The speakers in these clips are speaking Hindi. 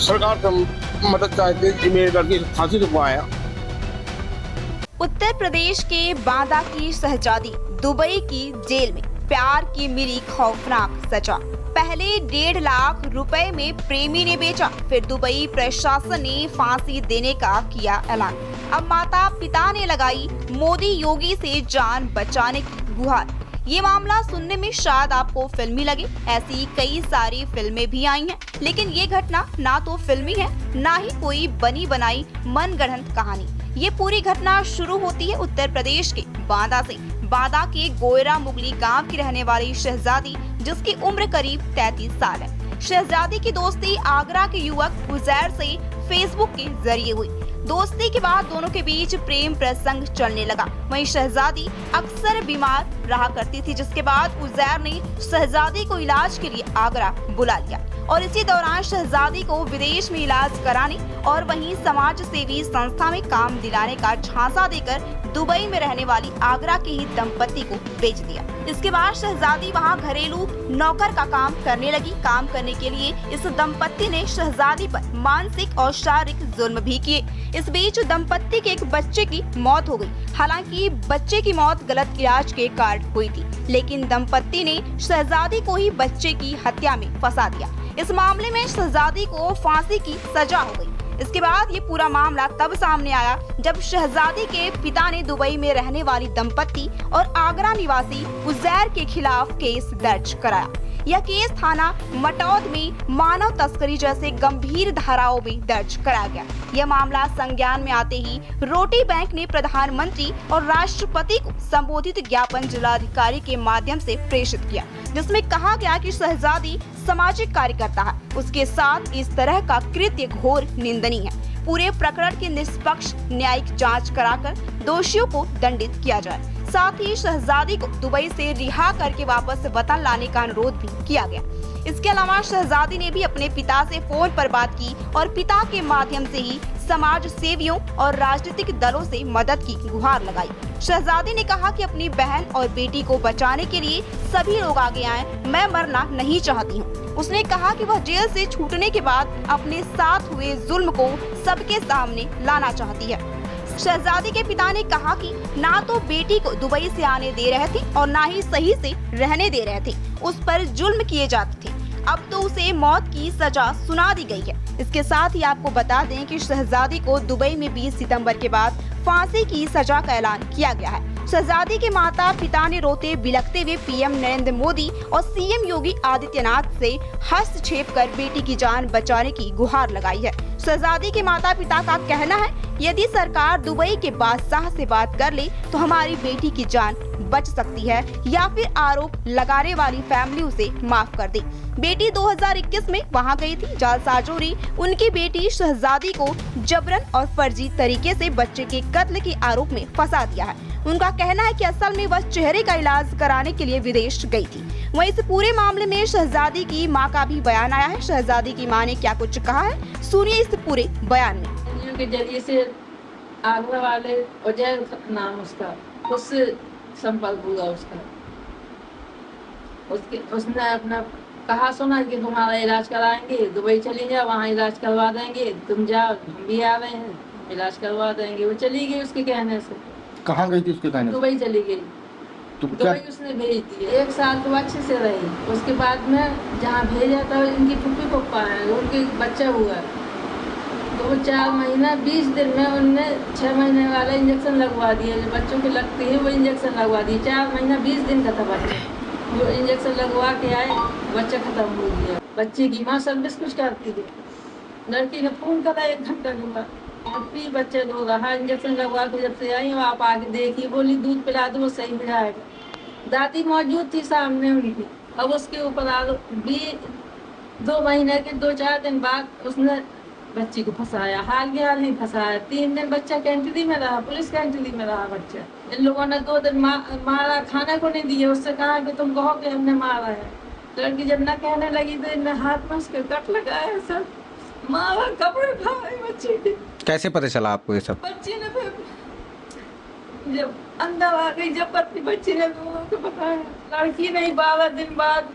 सरकार से मदद चाहते कि मेरे लड़की की फांसी रुकवाया। उत्तर प्रदेश के बांदा की शहजादी दुबई की जेल में प्यार की मिली खौफनाक सजा। पहले 1.5 लाख रुपए में प्रेमी ने बेचा, फिर दुबई प्रशासन ने फांसी देने का किया ऐलान। अब माता पिता ने लगाई मोदी योगी से जान बचाने की गुहार। ये मामला सुनने में शायद आपको फिल्मी लगे, ऐसी कई सारी फिल्में भी आई हैं, लेकिन ये घटना ना तो फिल्मी है, ना ही कोई बनी बनाई मनगढ़ंत कहानी। ये पूरी घटना शुरू होती है उत्तर प्रदेश के बांदा से। बांदा के गोयरा मुगली गांव की रहने वाली शहजादी, जिसकी उम्र करीब 33 साल है। शहजादी की दोस्ती आगरा के युवक उजैर से फेसबुक के जरिए हुई। दोस्ती के बाद दोनों के बीच प्रेम प्रसंग चलने लगा। वहीं शहजादी अक्सर बीमार रहा करती थी, जिसके बाद उजैर ने शहजादी को इलाज के लिए आगरा बुला लिया और इसी दौरान शहजादी को विदेश में इलाज कराने और वहीं समाज सेवी संस्था में काम दिलाने का झांसा देकर दुबई में रहने वाली आगरा के ही दंपति को बेच दिया। इसके बाद शहजादी वहां घरेलू नौकर का काम करने लगी। काम करने के लिए इस दंपति ने शहजादी पर मानसिक और शारीरिक जुल्म भी किए। इस बीच दंपति के एक बच्चे की मौत हो गई। हालांकि बच्चे की मौत गलत इलाज के कारण हुई थी, लेकिन दंपति ने शहजादी को ही बच्चे की हत्या में फंसा दिया। इस मामले में शहजादी को फांसी की सजा हो गई। इसके बाद ये पूरा मामला तब सामने आया जब शहजादी के पिता ने दुबई में रहने वाली दंपति और आगरा निवासी उजैर के खिलाफ केस दर्ज कराया। यह केस थाना मटौद में मानव तस्करी जैसे गंभीर धाराओं में दर्ज कराया गया। यह मामला संज्ञान में आते ही रोटी बैंक ने प्रधानमंत्री और राष्ट्रपति को संबोधित ज्ञापन जिलाधिकारी के माध्यम से प्रेषित किया, जिसमें कहा गया कि शहजादी सामाजिक कार्यकर्ता है, उसके साथ इस तरह का कृत्य घोर निंदनीय है। पूरे प्रकरण की निष्पक्ष न्यायिक जांच कराकर दोषियों को दंडित किया जाए। साथ ही शहजादी को दुबई से रिहा करके वापस वतन लाने का अनुरोध भी किया गया। इसके अलावा शहजादी ने भी अपने पिता से फोन पर बात की और पिता के माध्यम से ही समाज सेवियों और राजनीतिक दलों से मदद की गुहार लगाई। शहजादी ने कहा कि अपनी बहन और बेटी को बचाने के लिए सभी लोग आगे आए, मैं मरना नहीं चाहती हूँ। उसने कहा कि वह जेल से छूटने के बाद अपने साथ हुए जुल्म को सबके सामने लाना चाहती है। शहजादी के पिता ने कहा कि ना तो बेटी को दुबई से आने दे रहे थे और ना ही सही से रहने दे रहे थे, उस पर जुल्म किए जाते थे। अब तो उसे मौत की सजा सुना दी गई है। इसके साथ ही आपको बता दें कि शहजादी को दुबई में 20 सितंबर के बाद फांसी की सजा का ऐलान किया गया है। शहजादी के माता पिता ने रोते बिलखते हुए पीएम नरेंद्र मोदी और सीएम योगी आदित्यनाथ से हस्तक्षेप कर बेटी की जान बचाने की गुहार लगाई है। शहजादी के माता पिता का कहना है, यदि सरकार दुबई के बादशाह से बात कर ले तो हमारी बेटी की जान बच सकती है, या फिर आरोप लगाने वाली फैमिली उसे माफ कर दे। बेटी 2021 में वहां गई थी। जालसाजोरी उनकी बेटी शहजादी को जबरन और फर्जी तरीके से बच्चे के कत्ल के आरोप में फंसा दिया है। उनका कहना है कि असल में वह चेहरे का इलाज कराने के लिए विदेश गई थी। वहीं इस पूरे मामले में शहजादी की मां का भी बयान आया है। शहजादी की मां ने क्या कुछ कहा है, सुनिए इस पूरे बयान में। के जरिए से आगरा वाले उजैर नाम उसका, उससे संपर्क हुआ उसने अपना कहा सुना कि तुम्हारा इलाज कराएंगे, दुबई चली जाओ, वहाँ इलाज करवा देंगे, तुम जाओ, हम भी आ रहे हैं, इलाज करवा देंगे। वो चली गई उसके कहने से। कहाँ गई थी उसके कहने से? दुबई चली गई। दुबई उसने भेज दी। 1 साल तो अच्छे से रही। उसके बाद में जहाँ भेजा था इनकी फुप्पी पप्पा है, उनके बच्चा हुआ तो 4 महीना 20 दिन में उनने 6 महीने वाला इंजेक्शन लगवा दिया, जो बच्चों के लगती है वो इंजेक्शन लगवा दिए। 4 महीना 20 दिन का था बच्चा, वो इंजेक्शन लगवा के आए, बच्चा खत्म हो गया। बच्चे की माँ सर्विस कुछ करती थी। लड़की ने फोन करा 1 घंटा के बाद, बच्चे रो रहा, इंजेक्शन लगवा के जब से आई आप आके देखी, बोली दूध पिला दो वो सही हो जाएगा। दादी मौजूद थी सामने उनकी। अब उसके ऊपर 2 महीने के 2-4 दिन बाद उसने बच्ची को फंसाया। हाल के हाल नहीं फंसाया। 3 दिन बच्चा कैंटीन में रहा, पुलिस कैंटीन में रहा बच्चा। इन लोगों ने 2 दिन मारा, खाने को नहीं दिए। उससे कहा कि तुम कहो कि हमने मारा है। लड़की जब न कहने लगी तो इन्हें हाथ में उसके कट लगाया, सब मारा, कपड़े फाड़े बच्चे के। कैसे पता चला आपको ये सब? बच्ची ने फिर जब अंदर आ गई, जब पत्नी बच्ची ने लोगों को बताया। लड़की नहीं 12 दिन बाद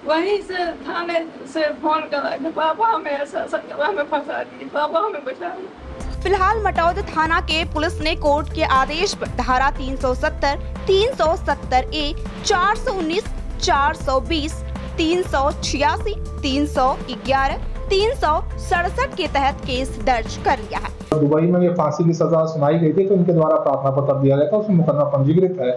वहीं से थाने से फोन करा कि पापा हमें ऐसा करा, हमें फंसा दिए, पापा हमें बचा लो। फिलहाल मटौद थाना के पुलिस ने कोर्ट के आदेश पर धारा 370, 370A, 419, 420, 386, 311, 367 के तहत केस दर्ज कर लिया है। दुबई में ये फांसी की सजा सुनाई गई थी तो इनके द्वारा प्रार्थना पत्र दिया गया था, उसमें मुकदमा पंजीकृत है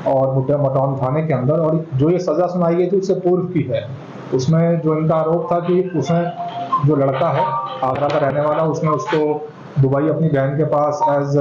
और मटौद थाने के अंदर, और जो ये सजा सुनाई गई थी उससे पूर्व की है। उसमें जो इनका आरोप था कि उसमें जो लड़का है आगरा का रहने वाला, उसने उसको दुबई अपनी बहन के पास एज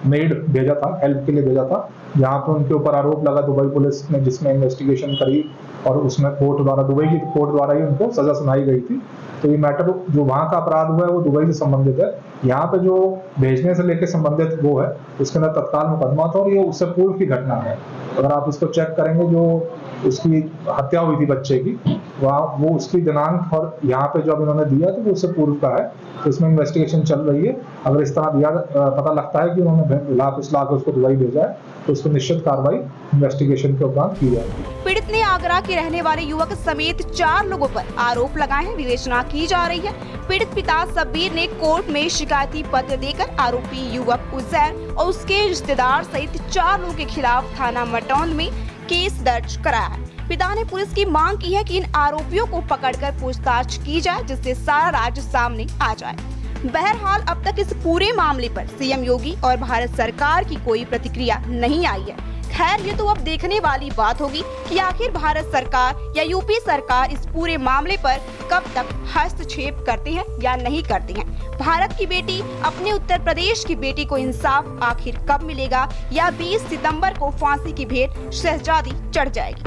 मेड भेजा था, हेल्प के लिए भेजा था, जहाँ पर उनके ऊपर आरोप लगा दुबई पुलिस ने, जिसमें इन्वेस्टिगेशन करी और उसमें कोर्ट द्वारा, दुबई की कोर्ट द्वारा ही उनको सजा सुनाई गई थी। तो ये मैटर जो वहाँ का अपराध हुआ है वो दुबई से संबंधित है। यहाँ पे जो भेजने से लेकर संबंधित वो है, उसके अंदर तत्काल मुकदमा था और ये उससे पूर्व की घटना है। अगर आप इसको चेक करेंगे, जो उसकी हत्या हुई थी बच्चे की, वहाँ वो उसकी दिनांक और यहाँ पे जो अब इन्होंने दिया तो वो उससे पूर्व का है। तो इसमें इन्वेस्टिगेशन चल रही है। अगर इस तरह दिया पता लगता है कि उन्होंने ला के उसको दुबई भेजा है तो उस पर निश्चित कार्रवाई इन्वेस्टिगेशन के उपरांत की जाएगी। पीड़ित ने आगरा के रहने वाले युवक समेत 4 लोगों पर आरोप लगाए हैं। विवेचना की जा रही है। पीड़ित पिता शब्बीर ने कोर्ट में शिकायती पत्र देकर आरोपी युवक उजैर और उसके रिश्तेदार सहित 4 लोगों के खिलाफ थाना मटौद में केस दर्ज कराया है। पिता ने पुलिस की मांग की है कि इन आरोपियों को पकड़कर पूछताछ की जाए, जिससे सारा राज सामने आ जाए। बहरहाल अब तक इस पूरे मामले पर सीएम योगी और भारत सरकार की कोई प्रतिक्रिया नहीं आई है। खैर, ये तो अब देखने वाली बात होगी कि आखिर भारत सरकार या यूपी सरकार इस पूरे मामले पर कब तक हस्तक्षेप करते हैं या नहीं करते हैं। भारत की बेटी अपने उत्तर प्रदेश की बेटी को इंसाफ आखिर कब मिलेगा, या 20 सितंबर को फांसी की भेंट शहजादी चढ़ जाएगी।